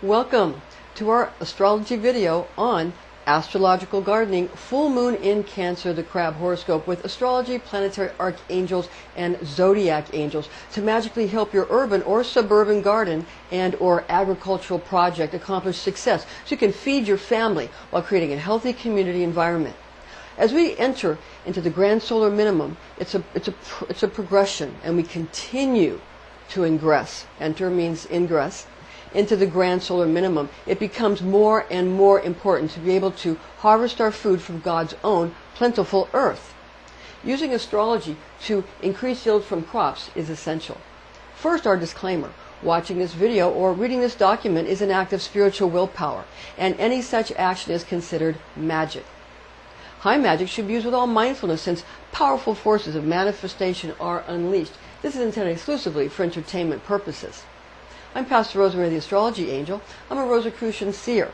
Welcome to our astrology video on astrological gardening, full moon in Cancer, the crab horoscope with astrology, planetary archangels, and zodiac angels to magically help your urban or suburban garden and or agricultural project accomplish success so you can feed your family while creating a healthy community environment. As we enter into the grand solar minimum, it's a progression, and we continue to ingress. Enter means ingress into the grand solar minimum. It becomes more and more important to be able to harvest our food from God's own plentiful earth. Using astrology to increase yield from crops is essential. First, our disclaimer. Watching this video or reading this document is an act of spiritual willpower, and any such action is considered magic. High magic should be used with all mindfulness, since powerful forces of manifestation are unleashed. This is intended exclusively for entertainment purposes. I'm Pastor Rosemary, the Astrology Angel. I'm a Rosicrucian seer,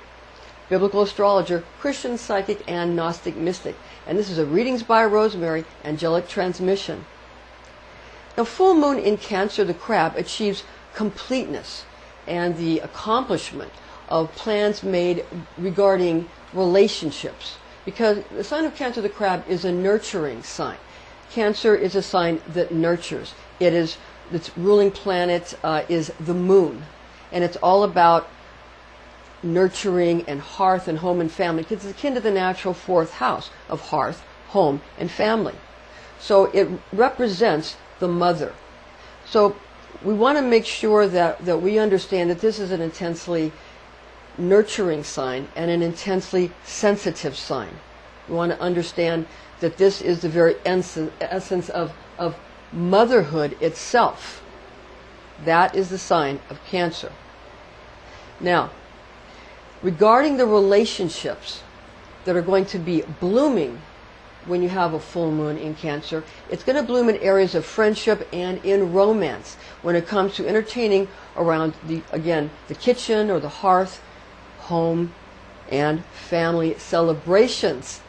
biblical astrologer, Christian psychic, and Gnostic mystic. And this is a Readings by Rosemary angelic transmission. Now, full moon in Cancer, the crab, achieves completeness and the accomplishment of plans made regarding relationships, because the sign of Cancer, the crab, is a nurturing sign. Cancer is a sign that nurtures. Its ruling planet is the moon, and it's all about nurturing and hearth and home and family, because it's akin to the natural fourth house of hearth, home, and family. So it represents the mother. So we want to make sure that we understand that this is an intensely nurturing sign and an intensely sensitive sign. We want to understand that this is the very essence of motherhood itself. That is the sign of Cancer. Now, regarding the relationships that are going to be blooming when you have a full moon in Cancer, it's going to bloom in areas of friendship and in romance when it comes to entertaining around the kitchen or the hearth, home, and family celebrations.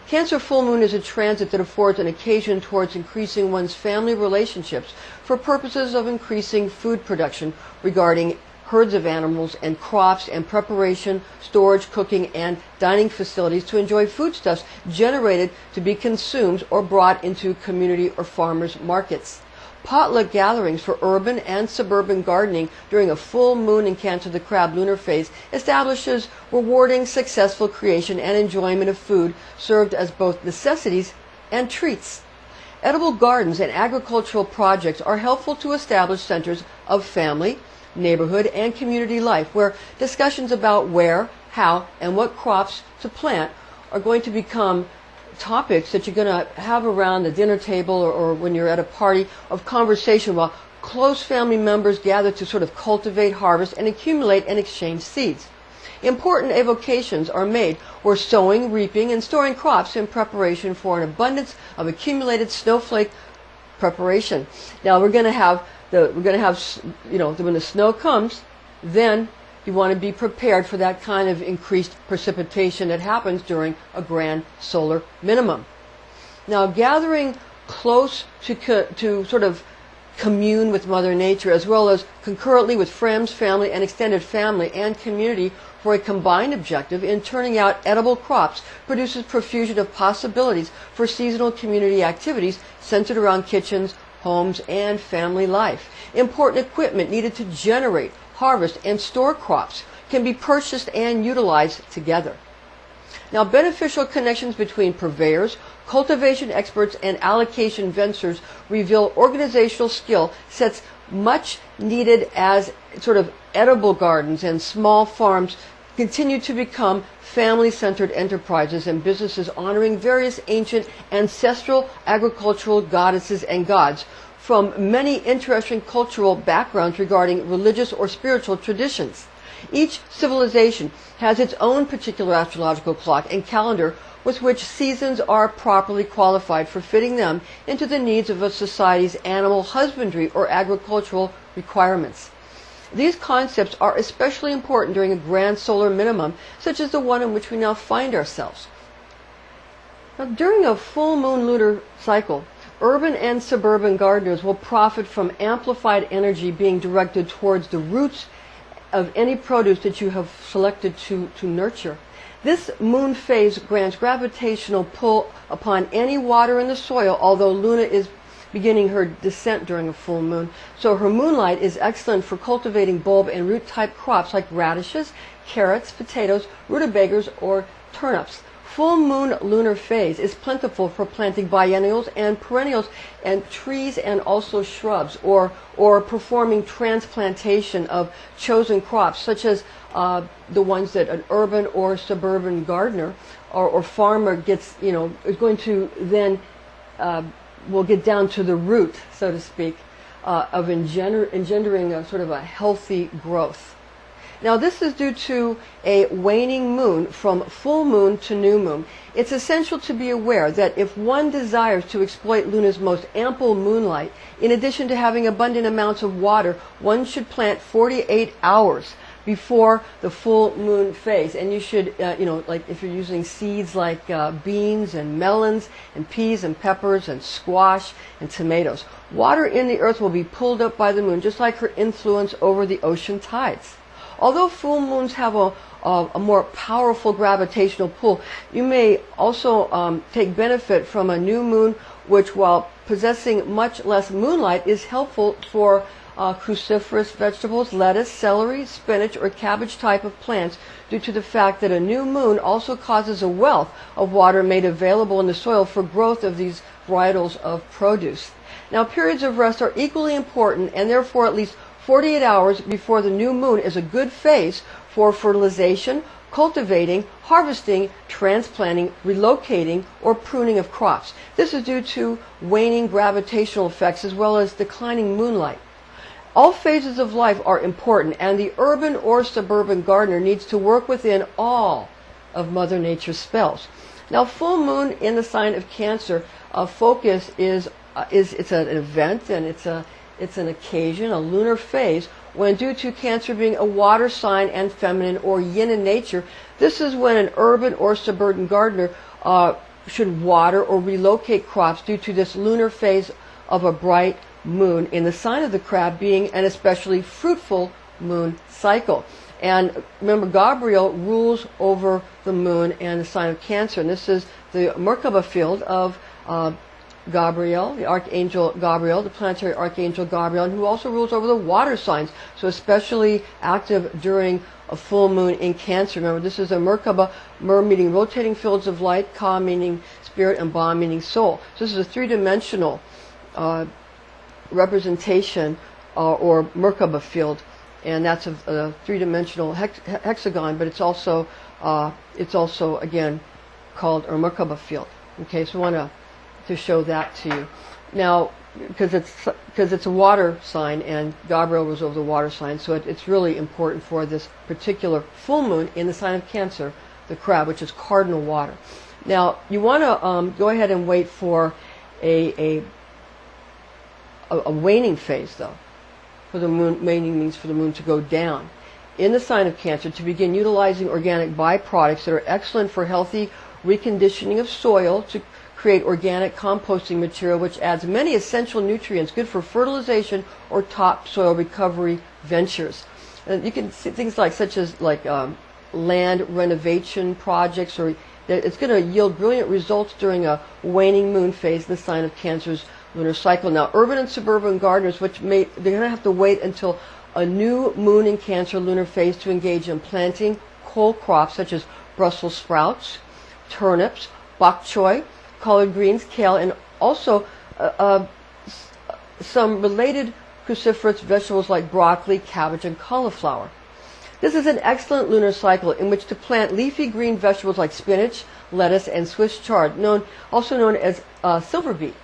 Cancer full moon is a transit that affords an occasion towards increasing one's family relationships for purposes of increasing food production regarding herds of animals and crops and preparation, storage, cooking, and dining facilities to enjoy foodstuffs generated to be consumed or brought into community or farmers markets. Potluck gatherings for urban and suburban gardening during a full moon in Cancer, the crab lunar phase establishes rewarding, successful creation and enjoyment of food served as both necessities and treats. Edible gardens and agricultural projects are helpful to establish centers of family, neighborhood, and community life, where discussions about where, how, and what crops to plant are going to become topics that you're going to have around the dinner table or when you're at a party of conversation while close family members gather to sort of cultivate, harvest, and accumulate and exchange seeds. Important evocations are made where sowing, reaping, and storing crops in preparation for an abundance of accumulated snowflake preparation. Now when the snow comes, then you want to be prepared for that kind of increased precipitation that happens during a grand solar minimum. Now, gathering close to sort of commune with Mother Nature, as well as concurrently with friends, family, and extended family and community for a combined objective in turning out edible crops, produces profusion of possibilities for seasonal community activities centered around kitchens, homes, and family life. Important equipment needed to generate, harvest, and store crops can be purchased and utilized together. Now, beneficial connections between purveyors, cultivation experts, and allocation vendors reveal organizational skill sets much needed as sort of edible gardens and small farms continue to become family-centered enterprises and businesses honoring various ancient ancestral agricultural goddesses and gods from many interesting cultural backgrounds regarding religious or spiritual traditions. Each civilization has its own particular astrological clock and calendar with which seasons are properly qualified for fitting them into the needs of a society's animal husbandry or agricultural requirements. These concepts are especially important during a grand solar minimum, such as the one in which we now find ourselves. Now, during a full moon lunar cycle, urban and suburban gardeners will profit from amplified energy being directed towards the roots of any produce that you have selected to nurture. This moon phase grants gravitational pull upon any water in the soil, although Luna is beginning her descent during a full moon. So her moonlight is excellent for cultivating bulb and root type crops like radishes, carrots, potatoes, rutabagas, or turnips. Full moon lunar phase is plentiful for planting biennials and perennials and trees and also shrubs, or performing transplantation of chosen crops, such as the ones that an urban or suburban gardener or farmer gets, is going to then will get down to the root, so to speak, of engendering a sort of a healthy growth. Now, this is due to a waning moon from full moon to new moon. It's essential to be aware that if one desires to exploit Luna's most ample moonlight, in addition to having abundant amounts of water, one should plant 48 hours before the full moon phase. And you should, like if you're using seeds like beans and melons and peas and peppers and squash and tomatoes. Water in the earth will be pulled up by the moon, just like her influence over the ocean tides. Although full moons have a more powerful gravitational pull, you may also take benefit from a new moon, which, while possessing much less moonlight, is helpful for cruciferous vegetables, lettuce, celery, spinach, or cabbage type of plants, due to the fact that a new moon also causes a wealth of water made available in the soil for growth of these varietals of produce. Now, periods of rest are equally important, and therefore at least 48 hours before the new moon is a good phase for fertilization, cultivating, harvesting, transplanting, relocating, or pruning of crops. This is due to waning gravitational effects as well as declining moonlight. All phases of life are important, and the urban or suburban gardener needs to work within all of Mother Nature's spells. Now, full moon in the sign of Cancer, focus is it's an event, and it's an occasion, a lunar phase, when due to Cancer being a water sign and feminine or yin in nature, this is when an urban or suburban gardener should water or relocate crops due to this lunar phase of a bright moon in the sign of the Crab being an especially fruitful moon cycle. And remember, Gabriel rules over the moon and the sign of Cancer, and this is the Merkaba field of Gabriel, the Archangel Gabriel, the planetary Archangel Gabriel, and who also rules over the water signs, so especially active during a full moon in Cancer. Remember, this is a Merkaba, Mer meaning rotating fields of light, Ka meaning spirit, and Ba meaning soul. So this is a three-dimensional representation or Merkaba field, and that's a three-dimensional hexagon, but it's also again called a Merkaba field. Okay, so I want to show that to you now, because it's a water sign, and Gabriel was over the water sign, so it's really important for this particular full moon in the sign of Cancer, the Crab, which is cardinal water. Now, you want to go ahead and wait for a waning phase, though. For the moon, waning means for the moon to go down in the sign of Cancer, to begin utilizing organic byproducts that are excellent for healthy reconditioning of soil, to create organic composting material which adds many essential nutrients good for fertilization or topsoil recovery ventures. And you can see things such as land renovation projects, or it's going to yield brilliant results during a waning moon phase in the sign of Cancer's lunar cycle. Now, urban and suburban gardeners, they're going to have to wait until a new moon in Cancer lunar phase to engage in planting cole crops such as Brussels sprouts, turnips, bok choy, collard greens, kale, and also some related cruciferous vegetables like broccoli, cabbage, and cauliflower. This is an excellent lunar cycle in which to plant leafy green vegetables like spinach, lettuce, and Swiss chard, also known as silver beet.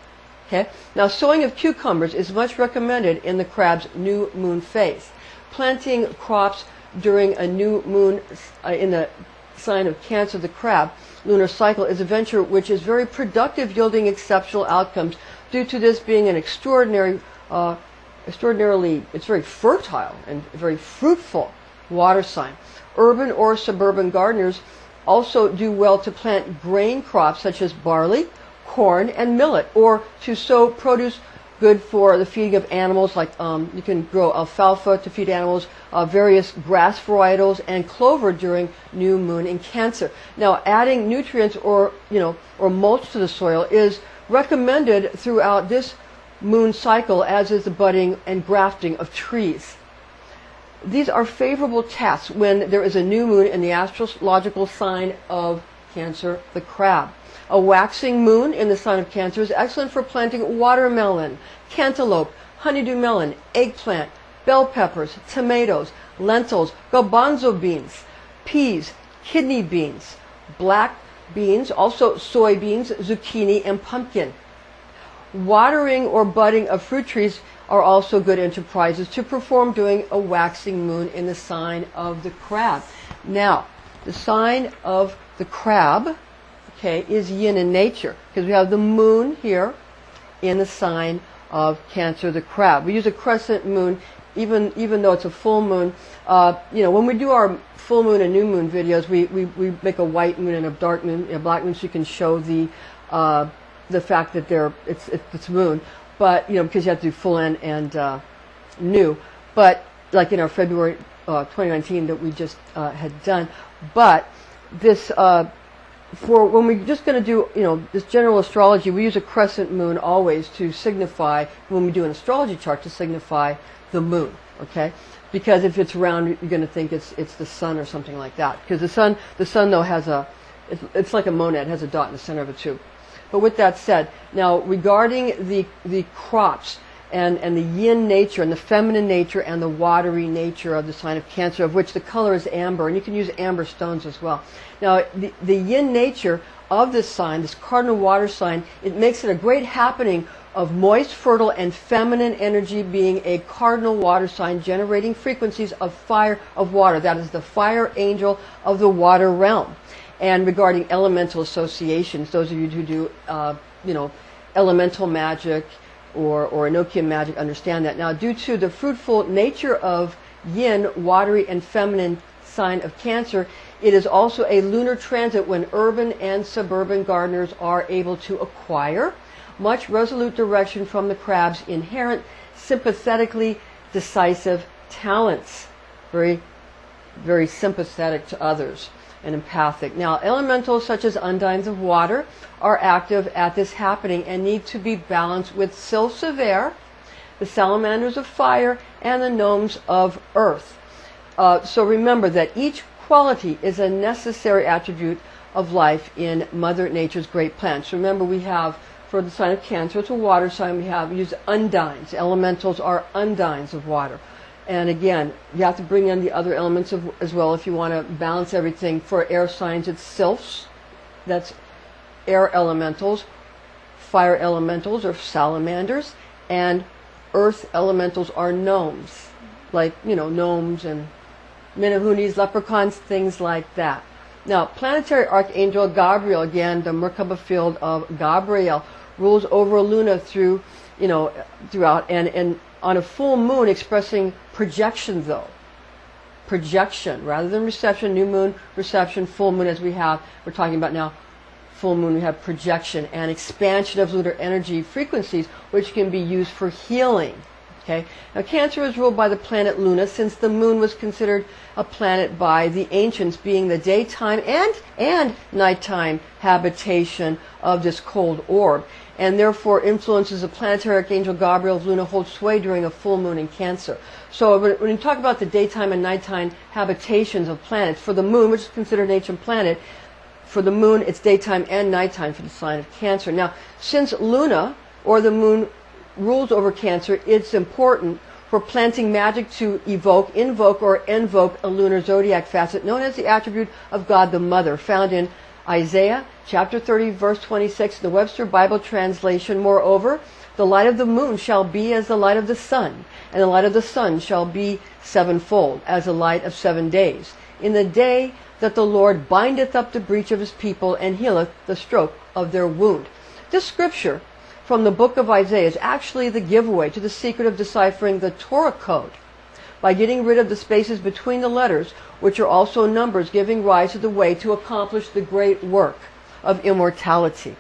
Okay? Now, sowing of cucumbers is much recommended in the Crab's new moon phase. Planting crops during a new moon in the sign of Cancer, the Crab lunar cycle, is a venture which is very productive, yielding exceptional outcomes due to this being an extraordinarily, it's very fertile and very fruitful water sign. Urban or suburban gardeners also do well to plant grain crops such as barley, corn, and millet, or to sow produce good for the feeding of animals, like you can grow alfalfa to feed animals, various grass varietals, and clover during new moon in Cancer. Now, adding nutrients or mulch to the soil is recommended throughout this moon cycle, as is the budding and grafting of trees. These are favorable tests when there is a new moon in the astrological sign of Cancer, the crab. A waxing moon in the sign of Cancer is excellent for planting watermelon, cantaloupe, honeydew melon, eggplant, bell peppers, tomatoes, lentils, garbanzo beans, peas, kidney beans, black beans, also soybeans, zucchini, and pumpkin. Watering or budding of fruit trees are also good enterprises to perform during a waxing moon in the sign of the crab. Now, the sign of the crab, is yin in nature, because we have the moon here in the sign of Cancer, the crab. We use a crescent moon, even though it's a full moon. When we do our full moon and new moon videos, we make a white moon and a dark moon, a black moon, so you can show the fact that it's moon. But because you have to do full and new. But like in our February 2019 that we just had done. But this for when we're just going to do this general astrology, we use a crescent moon always to signify, when we do an astrology chart, to signify the moon. Okay, because if it's round, you're going to think it's the sun or something like that. Because the sun though has it's like a monad, has a dot in the center of it too. But with that said, now regarding the crops and the yin nature and the feminine nature and the watery nature of the sign of Cancer, of which the color is amber, and you can use amber stones as well. Now, the yin nature of this sign, this cardinal water sign, it makes it a great happening of moist, fertile, and feminine energy being a cardinal water sign, generating frequencies of fire, of water. That is the fire angel of the water realm. And regarding elemental associations, those of you who do, elemental magic or Enochian magic understand that. Now, due to the fruitful nature of yin, watery and feminine sign of Cancer, it is also a lunar transit when urban and suburban gardeners are able to acquire much resolute direction from the crab's inherent sympathetically decisive talents. Very, very sympathetic to others and empathic. Now, elementals such as undines of water are active at this happening and need to be balanced with sylphs of air, the salamanders of fire, and the gnomes of earth. So remember that each quality is a necessary attribute of life in Mother Nature's great plants. Remember, we have, for the sign of Cancer, it's a water sign, we use undines. Elementals are undines of water. And again, you have to bring in the other elements as well if you want to balance everything. For air signs, it's sylphs, that's air elementals, fire elementals or salamanders, and earth elementals are gnomes, like, gnomes and Menahunis, leprechauns, things like that. Now, planetary archangel Gabriel, again, the Merkaba field of Gabriel, rules over Luna throughout, and on a full moon expressing projection though. Projection, rather than reception, new moon, reception, full moon as we're talking about now, full moon, we have projection and expansion of lunar energy frequencies, which can be used for healing. Okay. Now, Cancer is ruled by the planet Luna, since the moon was considered a planet by the ancients, being the daytime and nighttime habitation of this cold orb, and therefore influences the planetary archangel Gabriel of Luna hold sway during a full moon in Cancer. So when you talk about the daytime and nighttime habitations of planets, for the moon, which is considered an ancient planet, for the moon it's daytime and nighttime for the sign of Cancer. Now, since Luna, or the moon, rules over Cancer, it's important for planting magic to invoke or invoke a lunar zodiac facet known as the attribute of God the Mother, found in Isaiah chapter 30 verse 26, the Webster Bible translation. Moreover, the light of the moon shall be as the light of the sun, and the light of the sun shall be sevenfold, as the light of 7 days, in the day that the Lord bindeth up the breach of his people and healeth the stroke of their wound. This scripture from the book of Isaiah is actually the giveaway to the secret of deciphering the Torah code by getting rid of the spaces between the letters, which are also numbers, giving rise to the way to accomplish the great work of immortality.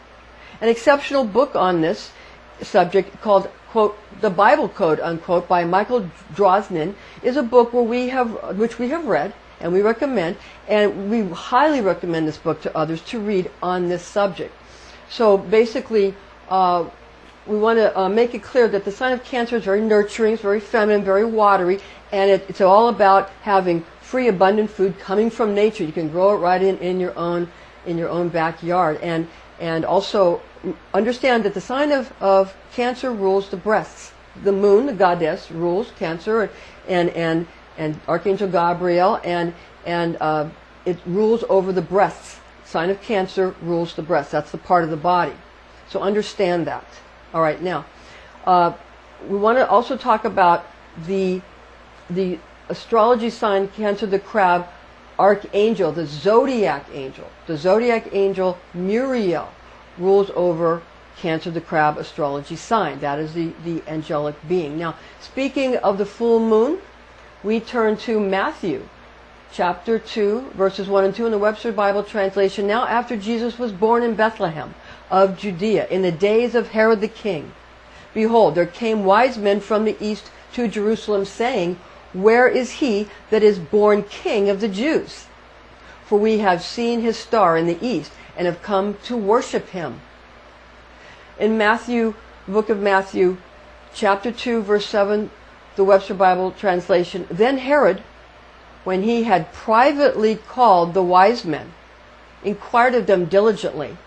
An exceptional book on this subject called quote, The Bible Code, unquote, by Michael Drosnin, is a book which we have read and we recommend, and we highly recommend this book to others to read on this subject. So basically, we want to make it clear that the sign of Cancer is very nurturing, it's very feminine, very watery, and it's all about having free, abundant food coming from nature. You can grow it right in your own backyard, and also understand that the sign of Cancer rules the breasts. The moon, the goddess, rules Cancer, and Archangel Gabriel, and it rules over the breasts. Sign of Cancer rules the breasts. That's the part of the body. So understand that. All right, now we want to also talk about the astrology sign Cancer, the Crab Archangel, the Zodiac Angel. The Zodiac Angel Muriel rules over Cancer, the Crab astrology sign. That is the angelic being. Now, speaking of the full moon, we turn to Matthew chapter 2, verses 1 and 2 in the Webster Bible translation. Now, after Jesus was born in Bethlehem of Judea, in the days of Herod the king, behold, there came wise men from the east to Jerusalem, saying, Where is he that is born King of the Jews? For we have seen his star in the east, and have come to worship him. In Matthew, the book of Matthew, chapter 2, verse 7, the Webster Bible translation, Then Herod, when he had privately called the wise men, inquired of them diligently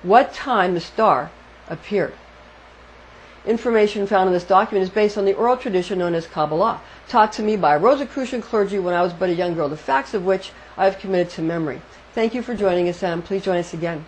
what time the star appeared. Information found in this document is based on the oral tradition known as Kabbalah, taught to me by Rosicrucian clergy when I was but a young girl, the facts of which I have committed to memory. Thank you for joining us, and please join us again.